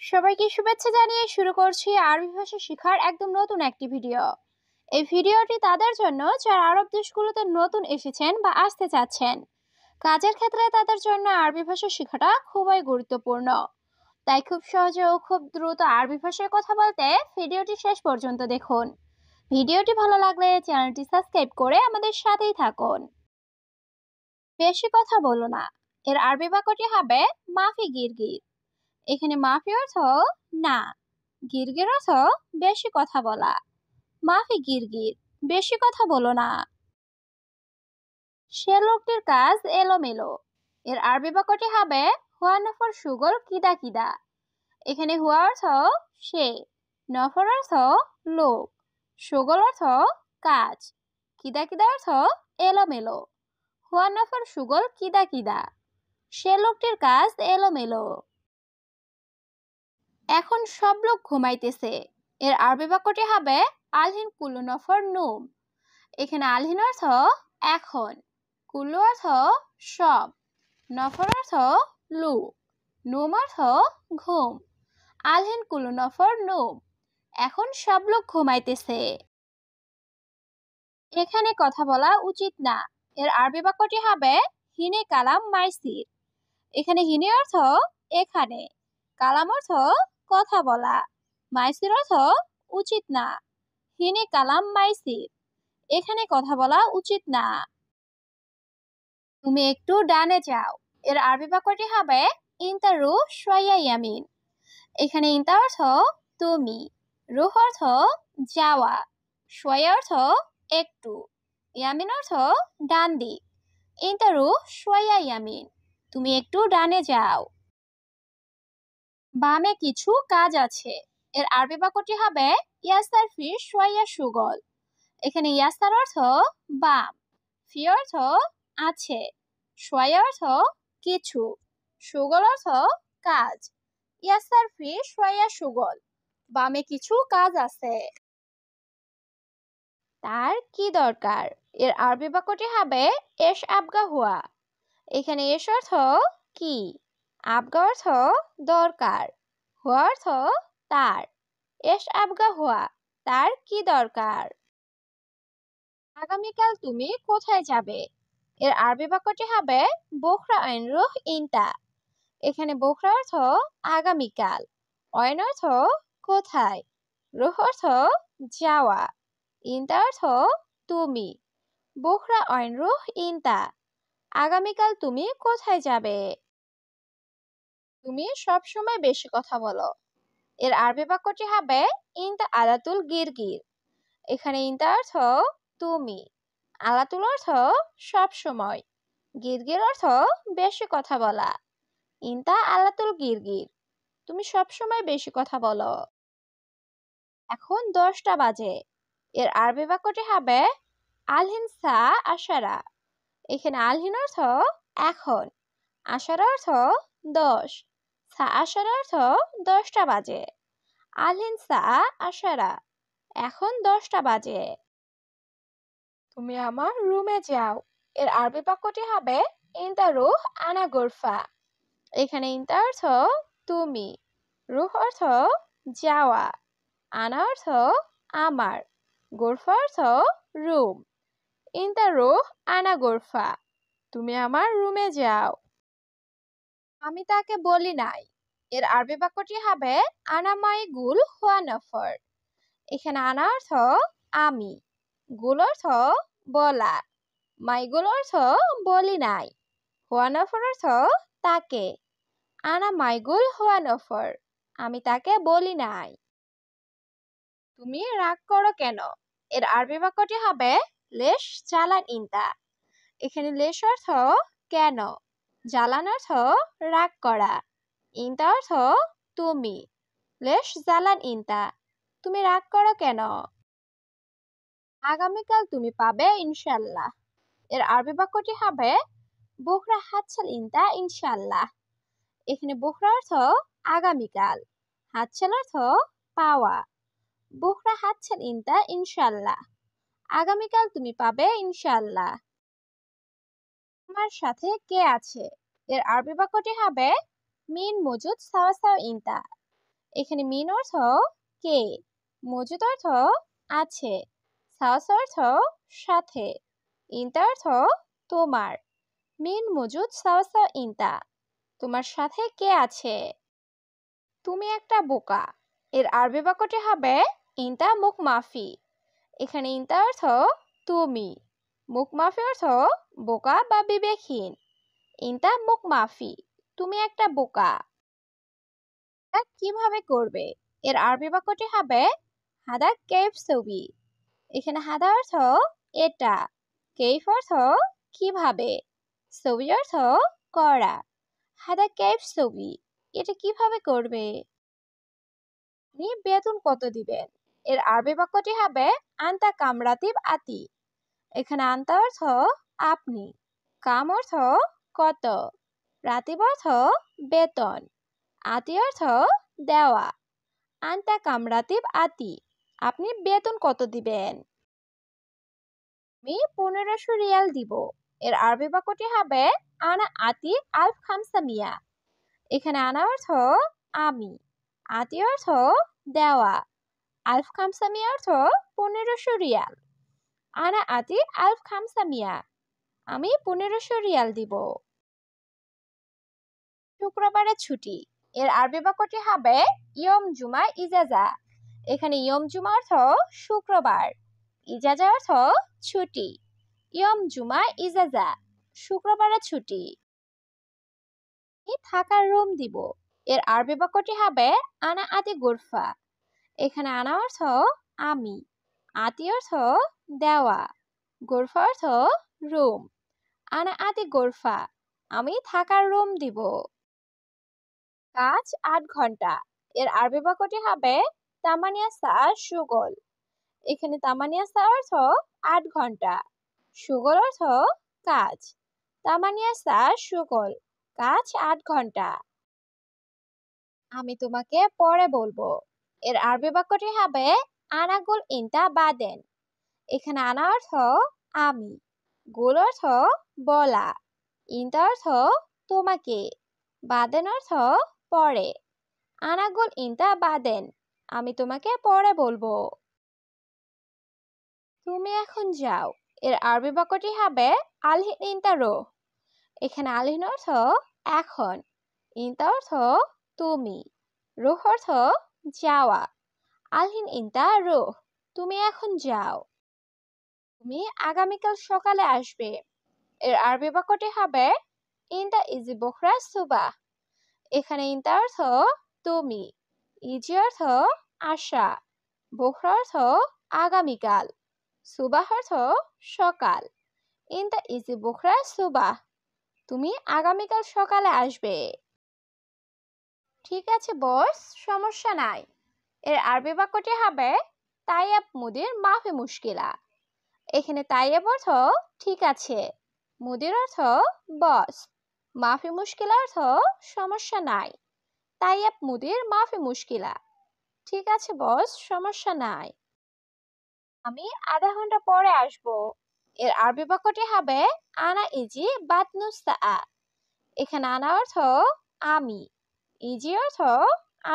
সবাইকে শুভেচ্ছা জানিয়ে শুরু করছি আরবি ভাষা শেখার একদম নতুন একটি ভিডিও। এই ভিডিওটি তাদের জন্য যারা আরব দেশগুলোতে নতুন এসেছেন বা আসতে চাচ্ছেন। কাজের ক্ষেত্রে তাদের জন্য আরবি ভাষা শেখাটা খুবই গুরুত্বপূর্ণ। তাই খুব সহজে ও খুব দ্রুত আরবি ভাষায় কথা বলতে ভিডিওটি শেষ পর্যন্ত দেখুন। ভিডিওটি ভালো লাগলে চ্যানেলটি সাবস্ক্রাইব করে আমাদের সাথেই থাকুন। বেশি কথা বলো না, এর আরবি বাক্যটি হবে মাফি গিরগির। এখানে মাফি অর্থ না, গিরগির অর্থ বেশি কথা বলা। মাফি গিরগির, বেশি কথা বলো না। সে লোকটির কাজ এলোমেলো। এর আরবি বাক্যটি হবে হুয়া নফর সুগল কিদা কিদা। এখানে হুয়া অর্থ সে, নফর অর্থ লোক, সুগল অর্থ কাজ, কিদা কিদা অর্থ এলোমেলো। হুয়া নফর সুগল কিদা কিদা, সে লোকটির কাজ এলোমেলো। এখন সব লোক ঘুমাইতেছে। এর আরবি বাক্যটি হবে আলহিন কুল্লু নফর নুম। এখানে আলহিন অর্থ এখন, কুল্লু অর্থ সব, নফর অর্থ লোক, নুম অর্থ ঘুম। আলহিন কুল্লু নফর নুম, এখন সব লোক ঘুমাইতেছে। এখানে কথা বলা উচিত না। এর আরবি বাক্যটি হবে হিনে কালাম মাইসির। এখানে হিনে অর্থ এখানে, কালাম অর্থ কথা বলা, মাইসির অর্থ উচিত না। হিনে কালাম মাইসির, এখানে কথা বলা উচিত না। তুমি একটু ডানে যাও। এর আরবি বাক্যটি হবে ইনতা রুহ শোয়া ইয়ামিন। এখানে ইনতা অর্থ তুমি, রুহ অর্থ যাওয়া, শোয়া অর্থ একটু, ইয়ামিন অর্থ ডান দিক। ইনতা রুহ শোয়া ইয়ামিন, তুমি একটু ডানে যাও। বামে কিছু কাজ আছে। এর আরবি বাক্যটি হবে ইয়াসার ফি শোয়া সুগল। এখানে ইয়াসার অর্থ বাম, ফি অর্থ আছে, শোয়া অর্থ কিছু, সুগল অর্থ কাজ। ইয়াসার ফি শোয়া সুগল, বামে কিছু কাজ আছে। তার কি দরকার? এর আরবি বাক্যটি হবে এশ আবগা হুয়া। এখানে এশ অর্থ কি, আবগা অর্থ দরকার, হুয়া অর্থ তার। এশ আবগা হুয়া, তার কি দরকার? আগামীকাল তুমি কোথায় যাবে? এর আরবি বাক্যটি হবে বোখরা আইন রুহ ইনতা। এখানে বোখরা অর্থ আগামীকাল, অয়ন অর্থ কোথায়, রুহ অর্থ যাওয়া, ইনতা অর্থ তুমি। বোখরা আইন রুহ ইনতা, আগামীকাল তুমি কোথায় যাবে? তুমি সব সময় বেশি কথা বলো। এর আরবি বাক্যটি হবে ইনতা আলাতুল গিরগির। এখানে ইনতা অর্থ তুমি, আলাতুল অর্থ সব সময়, গিরগির অর্থ বেশি কথা বলা। ইনতা আলাতুল গিরগির, তুমি সব সময় বেশি কথা বলো। এখন 10টা বাজে। এর আরবি বাক্যটি হবে আলহিন সা আশারা। এখানে আলহিন অর্থ এখন, আশারা অর্থ 10, সা আশারা অর্থ 10টা বাজে। আলহিন সা আশারা, এখন 10টা বাজে। তুমি আমার রুমে যাও। এর আরবি বাক্যটি হবে ইনতা রুহ আনা গোরফা। এখানে ইনতা অর্থ তুমি, রুহ অর্থ যাওয়া, আনা অর্থ আমার, গোরফা অর্থ রুম। ইনতা রুহ আনা গোরফা, তুমি আমার রুমে যাও। আমি তাকে বলি নাই। এর আরবি বাক্যটি হবে আনা মাই গুল হুয়া নফর। এখানে আনা অর্থ আমি, গুল অর্থ বলা, মাইগুল অর্থ বলি নাই, হুয়া নফর অর্থ তাকে। আনা মাইগুল হুয়া নফর, আমি তাকে বলি নাই। তুমি রাগ করো কেন? এর আরবি বাক্যটি হবে লেশ জালান ইনতা। এখানে লেশ অর্থ কেন, জালান অর্থ রাগ করা, ইনতা অর্থ তুমি। লেশ জালান ইনতা, তুমি রাগ করো কেন? আগামীকাল তুমি পাবে ইনশাল্লাহ। এর আরবি বাক্যটি হবে বুকরা হাতছাল ইনতা ইনশাল্লাহ। এখানে বুকরা অর্থ আগামীকাল, হাতছাল অর্থ পাওয়া। বুকরা হাতছাল ইনতা ইনশাল্লাহ, আগামীকাল তুমি পাবে ইনশাল্লাহ। তোমার সাথে কে আছে? এর আরবি বাক্যটি হবে মিন মজুদ সাওয়া সাওয়া ইনতা। এখানে মিন অর্থ কে, মজুদ অর্থ আছে, সাওস অর্থ সাথে, ইনতা অর্থ তোমার। মিন মজুদ সাওসা ইনতা, তোমার সাথে কে আছে? তুমি একটা বোকা। এর আরবি বাক্যটি হবে ইনতা মুখ মাফি। এখানে ইনতা অর্থ তুমি, মুখ মাফি অর্থ বোকা বা বিবেকহীন। ইনতা মুখ মাফি, তুমি একটা বোকা। তা কিভাবে করবে? এর আরবি বাক্যটি হবে হাদা কেফ ছবি। এখানে হাদা অর্থ এটা, কেফ অর্থ কিভাবে, ছবি অর্থ করা। হাদা কেফ ছবি, এটা কিভাবে করবে? আপনি বেতন কত দিবেন? এর আরবি বাক্যটি হবে আন্তা কামরাতিব আতি। এখানে আন্তা অর্থ আপনি, কাম অর্থ কত, রাতিব অর্থ বেতন, আতি অর্থ দেওয়া। আন্তা কামরাতিব আতি, আপনি বেতন কত দিবেন? আমি 1500 রিয়াল দিব। এর আরবি বাক্যটি হবে আনা আতি আলফ খামসা মিয়া। এখানে আনা অর্থ আমি, আতি অর্থ দেওয়া, আলফ খামসা মিয়া অর্থ 1500 রিয়াল। আনা আতি আলফ খামসা মিয়া, আমি 1500 রিয়াল দিব। শুক্রবারে ছুটি। এর আরবি বাক্যটি হবে ইয়ম জুমা ইজাজা। এখানে ইয়ম জুমা অর্থ শুক্রবার, ইজাজা অর্থ ছুটি। ইয়ম জুমা ইজাজা, শুক্রবারে ছুটি। থাকার রুম দিব। এর আরবি বাক্যটি হবে আনা আতি গুরফা। এখানে আনা অর্থ আমি, আতি অর্থ দেওয়া, গুরফা অর্থ রুম। আনা আতি গুরফা, আমি থাকার রুম দিব। কাজ 8 ঘন্টা। এর আরবি বাক্যটি হবে তামানিয়া সা সুগল। এখানে তামানিয়া সা অর্থ 8 ঘন্টা, সুগল অর্থ কাজ। তামানিয়া সা সুগল, কাজ 8 ঘন্টা। আমি তোমাকে পরে বলবো। এর আরবি বাক্যটি হবে আনা গুল ইনতা বাদেন। এখানে আনা অর্থ আমি, গুল অর্থ বলা, ইনতা অর্থ তোমাকে, বাদেন অর্থ পরে। আনা গুল ইনতা বাদেন, আমি তোমাকে পরে বলবো। তুমি এখন যাও। এর আরবি বাক্যটি হবে আলহিন ইনতা রো। এখানে আলহিন অর্থ এখন, ইনতা অর্থ তুমি, রুহ অর্থ যাওয়া। আলহিন ইনতা রুহ, তুমি এখন যাও। তুমি আগামীকাল সকালে আসবে। এর আরবি বাক্যটি হবে ইনতা ইজি বখরা সুবাহ। এখানে ইনতা অর্থ তুমি, ইজি অর্থ আশা, বখরা অর্থ আগামীকাল, সুবাহ অর্থ সকাল। ইনতা ইজি বখরা সুবাহ, তুমি আগামীকাল সকালে আসবে। ঠিক আছে বস, সমস্যা নাই। এর আরবি বাক্যটি হবে তাইয়াব মুদির মাফি মুশকিলা। এখানে তাইয়াব অর্থ ঠিক আছে, মুদির অর্থ বস, মাফি মুশকিলা অর্থ সমস্যা নাই। তাইয়াব মুদির মাফি মুশকিলা, ঠিক আছে বস, সমস্যা নাই। আমি আধা ঘন্টা পরে আসব। এর আরবি বাক্যটি হবে আনা ইজি বাতনুস্তা। এখানে আনা অর্থ আমি, ইজি অর্থ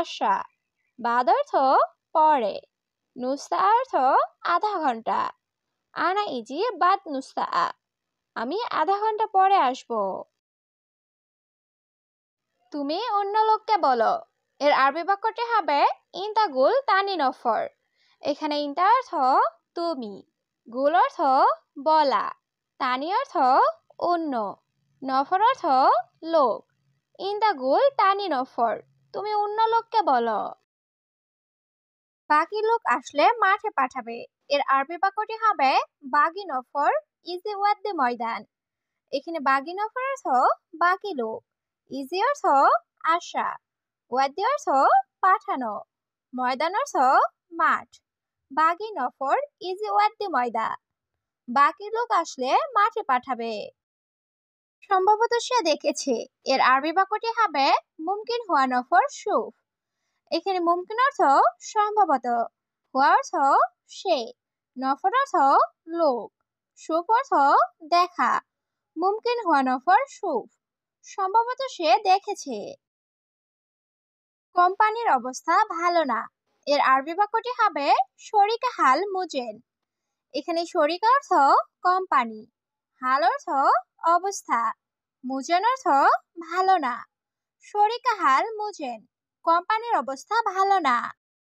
আশা, বাদ অর্থ পরে, নুস্তা অর্থ আধা ঘন্টা। আনা ইজি বাদ নুস্তা, আমি আধা ঘন্টা পরে আসব। তুমি অন্য লোককে বলো। এর আরবি বাক্যটি হবে ইনতা গুল তানি নফর। এখানে ইনতা অর্থ তুমি, গুল অর্থ বলা, তানি অর্থ অন্য, নফর অর্থ লোক। ইনতা গুল তানি নফর, তুমি অন্য লোককে বলো। বাকি লোক আসলে মাঠে পাঠাবে। এর আরবি বাক্যটি হবে বাগি নফর ইজি ওয়াদ্দি ময়দান। এখানে বাগি নফর অর্থ বাকি লোক, ইজি অর্থ আশা, ওয়াদ্দি অর্থ পাঠানো, ময়দান অর্থ মাঠ। বাগি নফর ইজি ওয়াদ্দি ময়দা, বাকি লোক আসলে মাঠে পাঠাবে। সম্ভবত সে দেখেছে। এর আরবি বাক্যটি হবে মুমকিন হুয়া নফর শুফ। এখানে মুমকিন অর্থ সম্ভবত, হুয়া অর্থ সে, নফর অর্থ লোক, শুফ অর্থ দেখা। মুমকিন হুয়া নফর শুফ, সম্ভবত সে দেখেছে। কোম্পানির অবস্থা ভালো না। এর আরবি বাক্যটি হবে শরিকা হাল মুজেন। এখানে শরিকা অর্থ কোম্পানি, হাল অর্থ অবস্থা, মুজেন অর্থ ভালো না। শরিকা হাল মুজেন, কোম্পানির অবস্থা ভালো না।